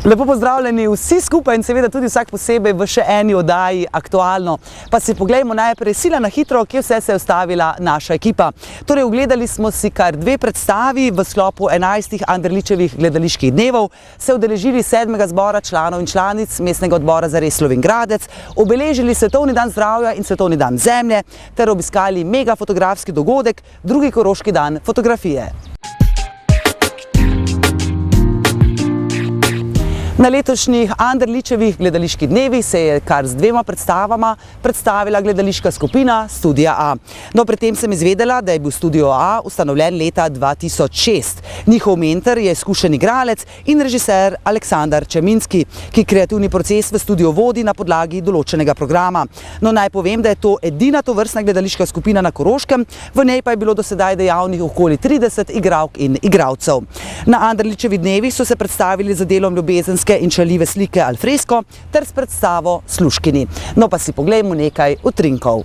Lepo pozdravljeni vsi skupaj in seveda tudi vsak posebej v še eni oddaji Aktualno. Pa si poglejmo najprej sila na hitro, kje vse se je ustavila naša ekipa. Torej, ogledali smo si kar 2 predstavi v sklopu 11 Anderličevih gledaliških dnevov, se udeležili 7. zbora članov in članic Mestnega odbora za res Slovenj Gradec, obeležili Svetovni dan zdravja in Svetovni dan zemlje ter obiskali mega fotografski dogodek, drugi Koroški dan fotografije. Na letošnjih Anderličevih gledaliških dnevih se je kar z 2 predstavama predstavila gledališka skupina Studia A. No, pred tem sem izvedela, da je bil Studio A ustanovljen leta 2006. Njihov mentor je izkušen igralec in režiser Aleksandar Čeminski, ki kreativni proces v studiu vodi na podlagi določenega programa. No, naj povem, da je to edina tovrstna gledališka skupina na Koroškem, v njej pa je bilo do sedaj dejavnih okoli 30 igralk in igralcev. Na Anderličevih dnevih so se predstavili z delom ljubezenske in šaljive slike al fresco ter s predstavo Služkini. No, pa si poglejmo nekaj utrinkov.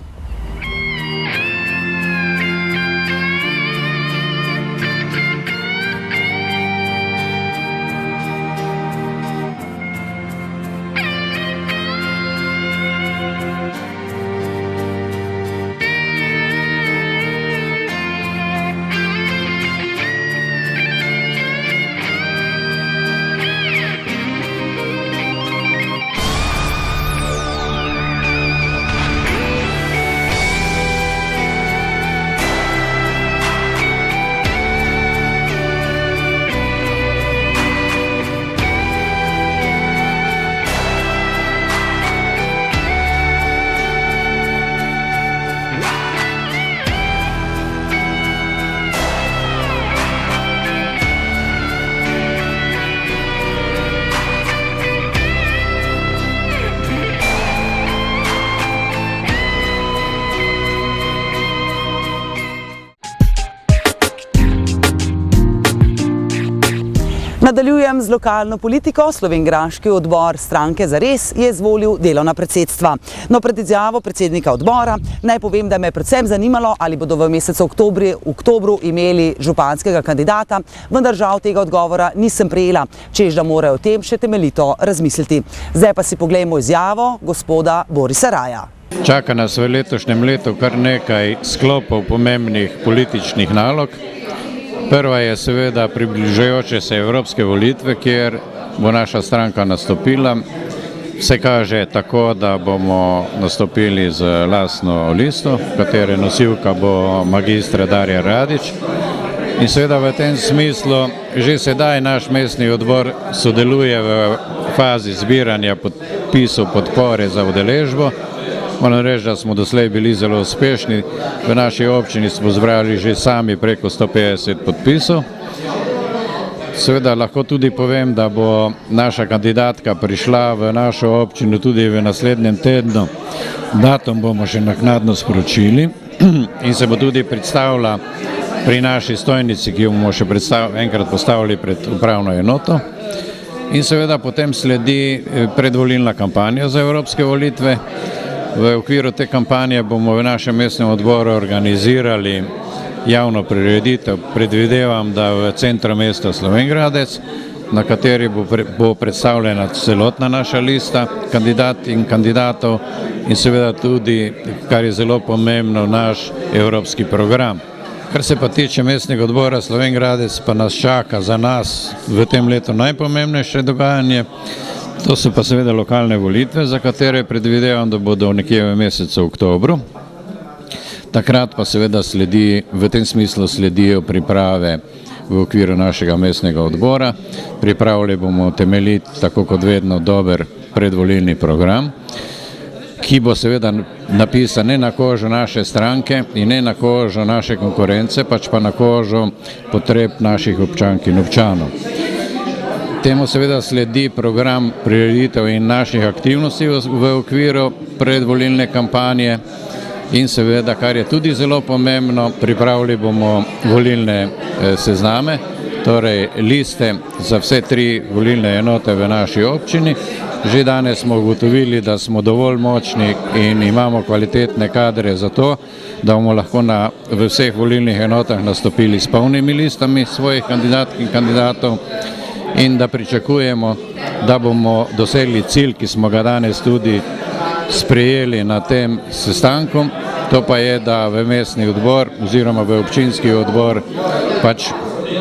Nadaljujem z lokalno politiko. Slovenjgraški odbor Stranke za res je izvolil delovna predsedstva. No, pred izjavo predsednika odbora naj povem, da me je predvsem zanimalo, ali bodo v mesecu oktobru imeli županskega kandidata, vendar žal tega odgovora nisem prejela, čež da morajo o tem še temeljito razmisliti. Zdaj pa si poglejmo izjavo gospoda Borisa Raja. Čaka nas v letošnjem letu kar nekaj sklopov pomembnih političnih nalog. Prva je seveda približujoče se evropske volitve, kjer bo naša stranka nastopila. Vse kaže tako, da bomo nastopili z lastno listo, katere nosilka bo magistra Darja Radić. In seveda v tem smislu že sedaj naš mestni odbor sodeluje v fazi zbiranja podpisov podpore za udeležbo. Moram reči, da smo doslej bili zelo uspešni. V naši občini smo zbrali že sami preko 150 podpisov. Seveda lahko tudi povem, da bo naša kandidatka prišla v našo občino tudi v naslednjem tednu. Datum bomo še naknadno sporočili in se bo tudi predstavila pri naši stojnici, ki jo bomo še enkrat postavili pred upravno enoto. In seveda potem sledi predvolilna kampanja za evropske volitve. V okviru te kampanje bomo v našem mestnem odboru organizirali javno prireditev. Predvidevam, da v centru mesta Slovenj Gradec, na kateri bo predstavljena celotna naša lista kandidat in kandidatov in seveda tudi, kar je zelo pomembno, naš evropski program. Kar se pa tiče mestnega odbora Slovenj Gradec, pa nas čaka za nas v tem letu najpomembnejše dogajanje. To so pa seveda lokalne volitve, za katere predvidevam, da bodo nekje v mesecu oktobru. Takrat pa seveda v tem smislu sledijo priprave v okviru našega mestnega odbora. Pripravili bomo temeljit, tako kot vedno, dober predvolilni program, ki bo seveda napisan ne na kožo naše stranke in ne na kožo naše konkurence, pač pa na kožo potreb naših občank in občanov. Temu seveda sledi program prireditev in naših aktivnosti v okviru predvolilne kampanje in seveda, kar je tudi zelo pomembno, pripravili bomo volilne sezname, torej liste za vse 3 volilne enote v naši občini. Že danes smo ugotovili, da smo dovolj močni in imamo kvalitetne kadre za to, da bomo lahko v vseh volilnih enotah nastopili s polnimi listami svojih kandidatk in kandidatov. in da pričakujemo, da bomo dosegli cilj, ki smo ga danes tudi sprejeli na tem sestanku. To pa je, da v mestni odbor oziroma v občinski odbor pač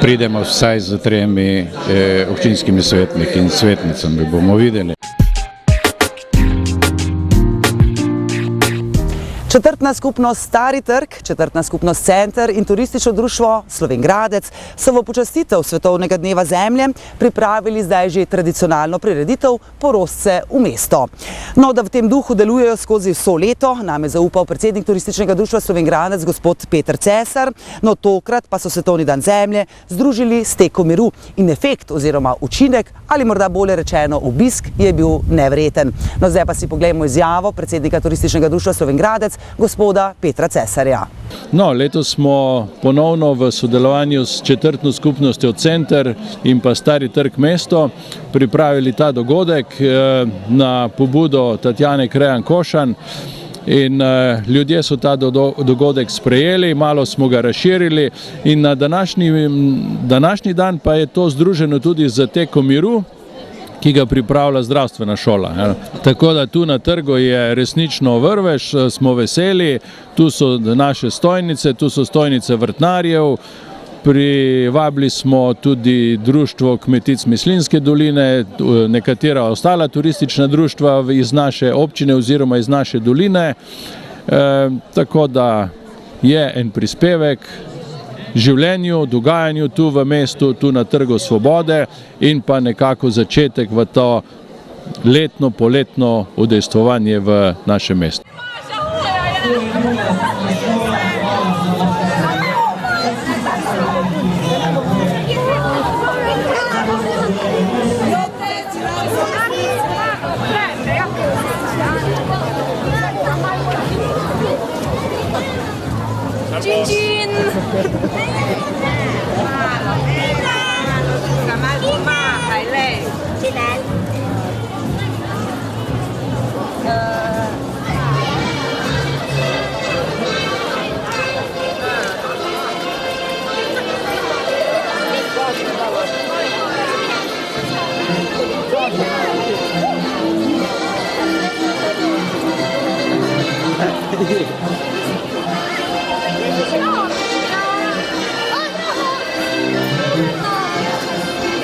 pridemo vsaj z 3 občinskimi svetniki in svetnicami, bomo videli. Četrtna skupnost Stari trg, četrtna skupnost Center in turistično društvo Slovenj Gradec so v počastitev Svetovnega dneva zemlje pripravili zdaj že tradicionalno prireditev Porosce v mesto. No, da v tem duhu delujejo skozi vso leto, nam je zaupal predsednik turističnega društva Slovenj Gradec, gospod Peter Cesar. No, tokrat pa so Svetovni dan zemlje združili s tekom miru in efekt oziroma učinek, ali morda bolje rečeno obisk, je bil neverjeten. No, zdaj pa si poglejmo izjavo predsednika turističnega društva Slovenj Gradec, gospoda Petra Cesarja. No, letos smo ponovno v sodelovanju s četrtno skupnostjo Center in pa Stari trg mesto pripravili ta dogodek na pobudo Tatjane Krejan Košan. In ljudje so ta dogodek sprejeli, malo smo ga razširili in na današnji dan pa je to združeno tudi z tekom miru, ki ga pripravlja zdravstvena šola. Tako da tu na trgu je resnično vrvež, smo veseli, tu so naše stojnice, tu so stojnice vrtnarjev, privabili smo tudi društvo kmetic Mislinjske doline, nekatera ostala turistična društva iz naše občine oziroma iz naše doline, tako da je en prispevek življenju, dogajanju tu v mestu, tu na Trgu Svobode in pa nekako začetek v to letno, poletno udejstvovanje v našem mestu.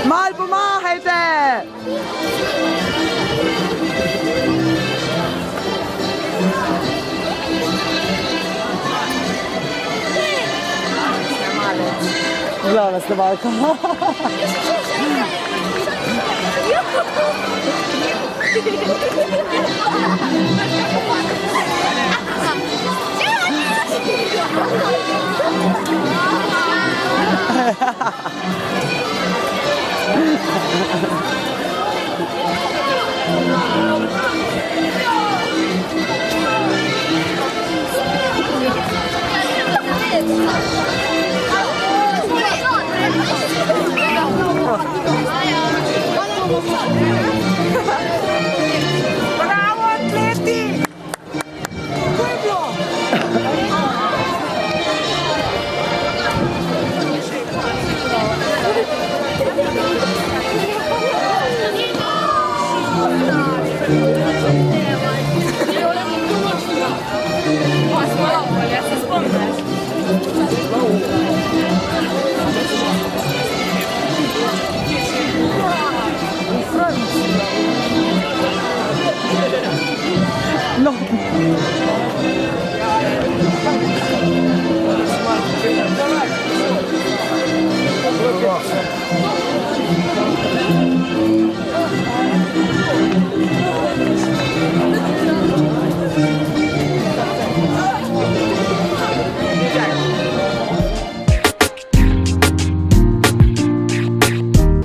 Mal pomahajte! Glavna snemalka. Bravo, atleti! No.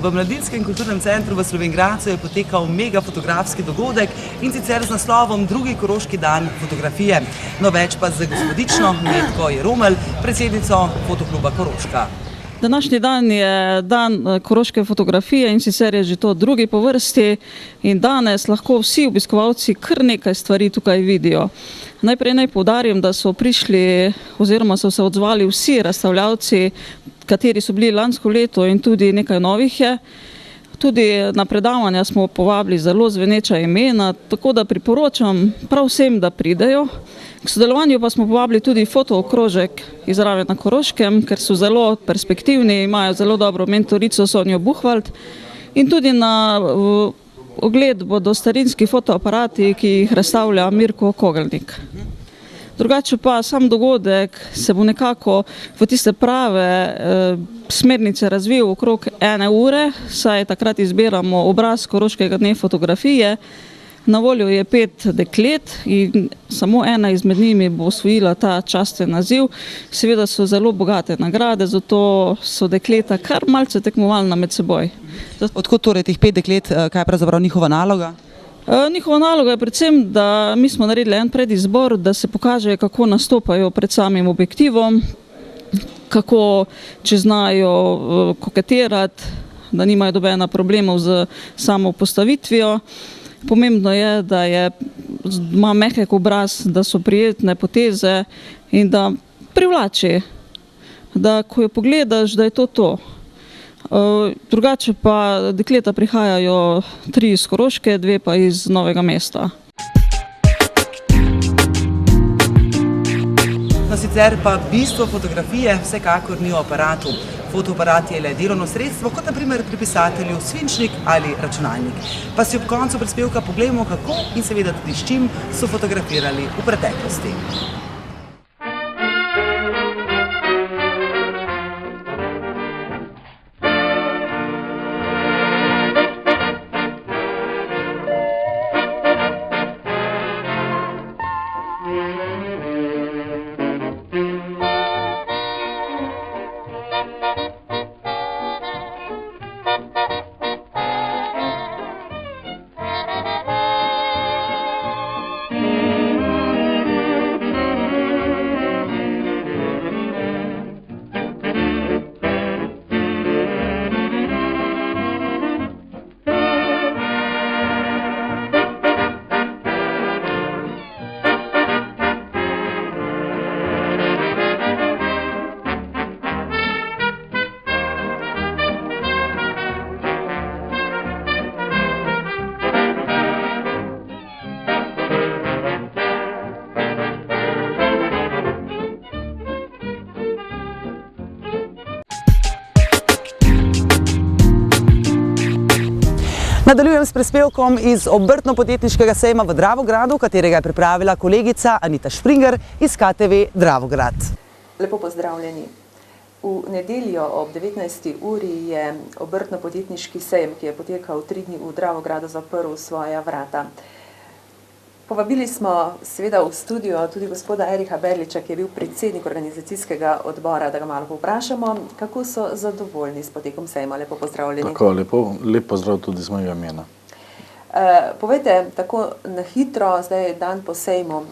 V Mladinskem kulturnem centru v Slovenj Gradcu je potekal mega fotografski dogodek in sicer z naslovom Drugi koroški dan fotografije. No, več pa z gospodično Metko Jeromelj, predsednico Fotokluba Koroška. Današnji dan je dan koroške fotografije in sicer je že to drugi po vrsti in danes lahko vsi obiskovalci kar nekaj stvari tukaj vidijo. Najprej naj poudarim, da so prišli oziroma so se odzvali vsi razstavljavci, kateri so bili lansko leto in tudi nekaj novih je. Tudi na predavanja smo povabili zelo zveneča imena, tako da priporočam prav vsem, da pridejo. K sodelovanju pa smo povabili tudi fotookrožek iz Rave na Koroškem, ker so zelo perspektivni, imajo zelo dobro mentorico Sonjo Buchwald in tudi na ogled bodo starinski fotoaparati, ki jih razstavlja Mirko Kogelnik. Drugače pa sam dogodek se bo nekako v tiste prave smernice razvil okrog 1 ure, saj takrat izbiramo obraz Koroškega dne fotografije. Na voljo je 5 deklet in samo ena izmed njimi bo osvojila ta časten naziv. Seveda so zelo bogate nagrade, zato so dekleta kar malce tekmovalna med seboj. Odkot torej teh 5 deklet, kaj je pravzaprav njihova naloga? Njihova naloga je predvsem, da mi smo naredili en predizbor, da se pokaže, kako nastopajo pred samim objektivom, kako če znajo koketirati, da nimajo nobena problemov z samo postavitvijo. Pomembno je, da ima mehek obraz, da so prijetne poteze in da privlači, da ko jo pogledaš, da je to to. Drugače pa dekleta prihajajo 3 iz Koroške, 2 pa iz Novega mesta. No, sicer pa bistvo fotografije vsekakor ni v aparatu. Fotoaparat je le delovno sredstvo, kot na primer pri pisatelju svinčnik ali računalnik. Pa si ob koncu prispevka pogledamo, kako in seveda tudi s čim so fotografirali v preteklosti. Nadaljujem s prispevkom iz obrtno-podjetniškega sejma v Dravogradu, katerega je pripravila kolegica Anita Springer iz KTV Dravograd. Lepo pozdravljeni. V nedeljo ob 19. uri je obrtno-podjetniški sejem, ki je potekal 3 dni v Dravogradu, zaprl svoja vrata. Povabili smo seveda v studio tudi gospoda Erika Berliča, ki je bil predsednik organizacijskega odbora, da ga malo povprašamo, kako so zadovoljni s potekom sejma. Lepo pozdravljeni. Tako, lep pozdrav tudi z mojega imena. Povejte, tako na hitro, zdaj je dan po sejmu,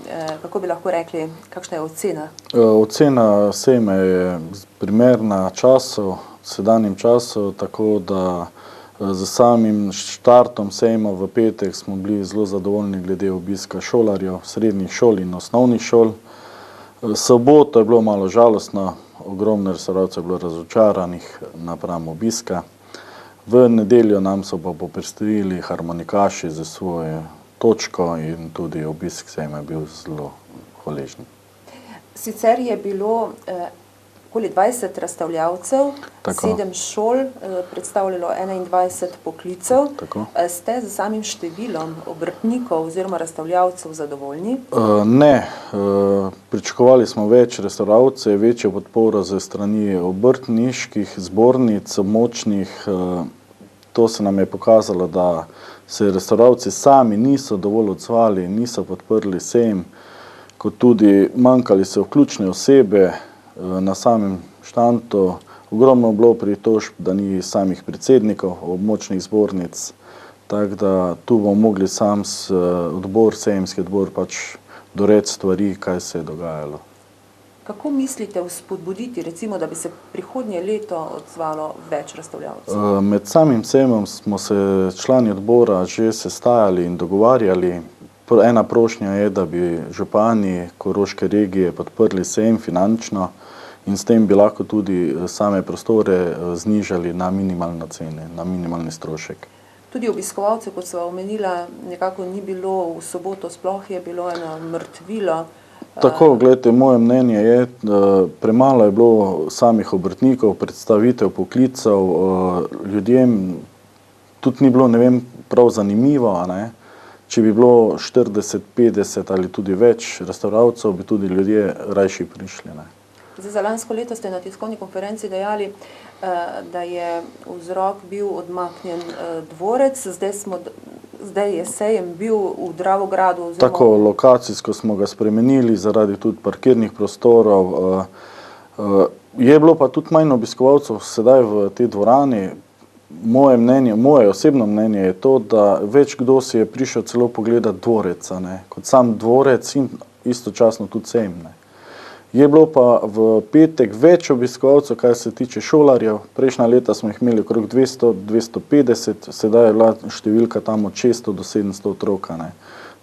kako bi lahko rekli, kakšna je ocena? Ocena sejma je primerna času, sedanjem času, tako da z samim štartom sejma v petek smo bili zelo zadovoljni glede obiska šolarjev, srednjih šol in osnovnih šol. Soboto je bilo malo žalostno, ogromno restavracij je bilo razočaranih napram obiska. V nedeljo nam so pa popredstavili harmonikaši za svojo točko in tudi obisk sejma je bil zelo hvaležen. Sicer je bilo okoli 20 razstavljavcev, 7 šol, predstavljalo 21 poklicev. Tako. Ste z samim številom obrtnikov oziroma razstavljavcev zadovoljni? Ne, pričakovali smo več restavracij, večjo podporo ze strani obrtniških zbornic, močnih. To se nam je pokazalo, da se restauravci sami niso dovolj odzvali, niso podprli sejem, kot tudi manjkali so ključne osebe na samem štantu. Ogromno bilo pritožb, da ni samih predsednikov območnih zbornic, tako da tu bomo mogli sam sejemski odbor pač doreči stvari, kaj se je dogajalo. Kako mislite vzpodbuditi, recimo, da bi se prihodnje leto odzvalo več razstavljavcev? Med samim sejmom smo se člani odbora že sestajali in dogovarjali. Ena prošnja je, da bi župani Koroške regije podprli sejem finančno in s tem bi lahko tudi same prostore znižali na minimalne cene, na minimalni strošek. Tudi obiskovalcev, kot sva omenila, nekako ni bilo v soboto, sploh je bilo eno mrtvilo. Tako, gledajte, moje mnenje je, premalo je bilo samih obrtnikov, predstavitev poklicev, ljudem tudi ni bilo, ne vem, prav zanimivo, a ne? Če bi bilo 40, 50 ali tudi več restavracij, bi tudi ljudje rajši prišli, ne? Zdaj, za lansko leto ste na tiskovni konferenci dejali, da je vzrok bil odmaknjen dvorec, zdaj je sejem bil v Dravogradu. Tako, lokacijsko smo ga spremenili zaradi tudi parkirnih prostorov. Je bilo pa tudi manj obiskovalcev sedaj v tej dvorani. Moje osebno mnenje je to, da več kdo si je prišel celo pogledati dvorec, ne, kot sam dvorec in istočasno tudi sejem, ne. Je bilo pa v petek več obiskovalcev, kar se tiče šolarjev. Prejšnja leta smo jih imeli okrog 200-250, sedaj je bila številka tam od 600 do 700 otroka, ne.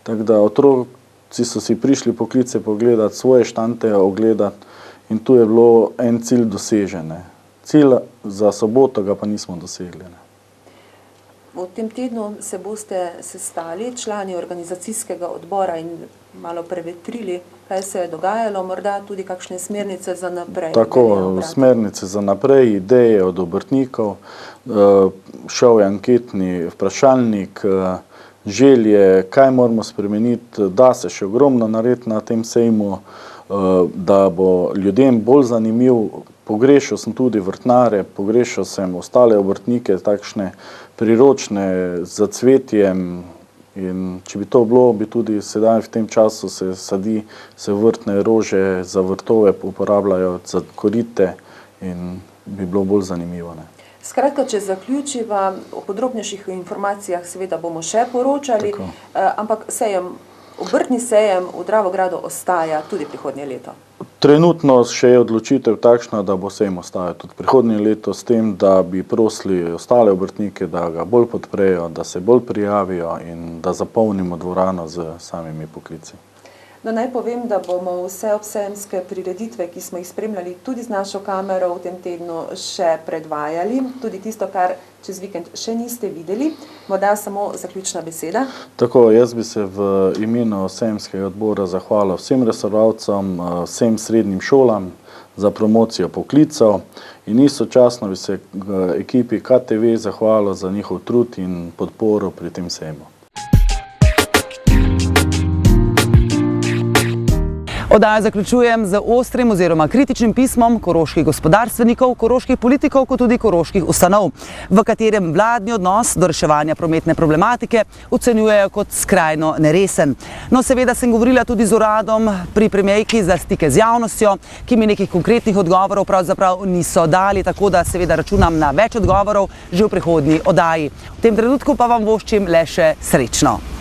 Tako da otroci so si prišli poklice pogledati, svoje štante ogledati in tu je bilo en cilj dosežen, ne. Cilj za soboto ga pa nismo dosegli, ne. V tem tednu se boste sestali člani organizacijskega odbora in malo prevetrili, kaj se je dogajalo, morda tudi kakšne smernice za naprej. Tako, smernice za naprej, ideje od obrtnikov, šel je anketni vprašalnik, želje, kaj moramo spremeniti, da se še ogromno narediti na tem sejmu, da bo ljudem bolj zanimiv. Pogrešal sem tudi vrtnare, pogrešal sem ostale obrtnike, takšne priročne za cvetjem, in če bi to bilo, bi tudi sedaj v tem času se vrtne rože za vrtove uporabljajo za korite in bi bilo bolj zanimivo, ne. Skratka, če zaključiva, o podrobnejših informacijah seveda bomo še poročali, ampak obrtni sejem v Dravogradu ostaja tudi prihodnje leto. Trenutno še je odločitev takšna, da bo sejem ostajal tudi prihodnje leto, s tem, da bi prosili ostale obrtnike, da ga bolj podprejo, da se bolj prijavijo in da zapolnimo dvorano z samimi poklici. No, naj povem, da bomo vse obsejemske prireditve, ki smo jih spremljali tudi z našo kamero v tem tednu, še predvajali. Tudi tisto, kar čez vikend še niste videli. Morda samo zaključna beseda. Tako, jaz bi se v imenu obsejemskega odbora zahvalil vsem restavracam, vsem srednjim šolam za promocijo poklicev in istočasno bi se ekipi KTV zahvalil za njihov trud in podporo pri tem sejmu. Oddajo zaključujem z ostrim oziroma kritičnim pismom koroških gospodarstvenikov, koroških politikov, kot tudi koroških ustanov, v katerem vladni odnos do reševanja prometne problematike ocenjujejo kot skrajno neresen. No, seveda sem govorila tudi z uradom pri premierki za stike z javnostjo, ki mi nekih konkretnih odgovorov pravzaprav niso dali, tako da seveda računam na več odgovorov že v prihodnji oddaji. V tem trenutku pa vam voščim le še srečno.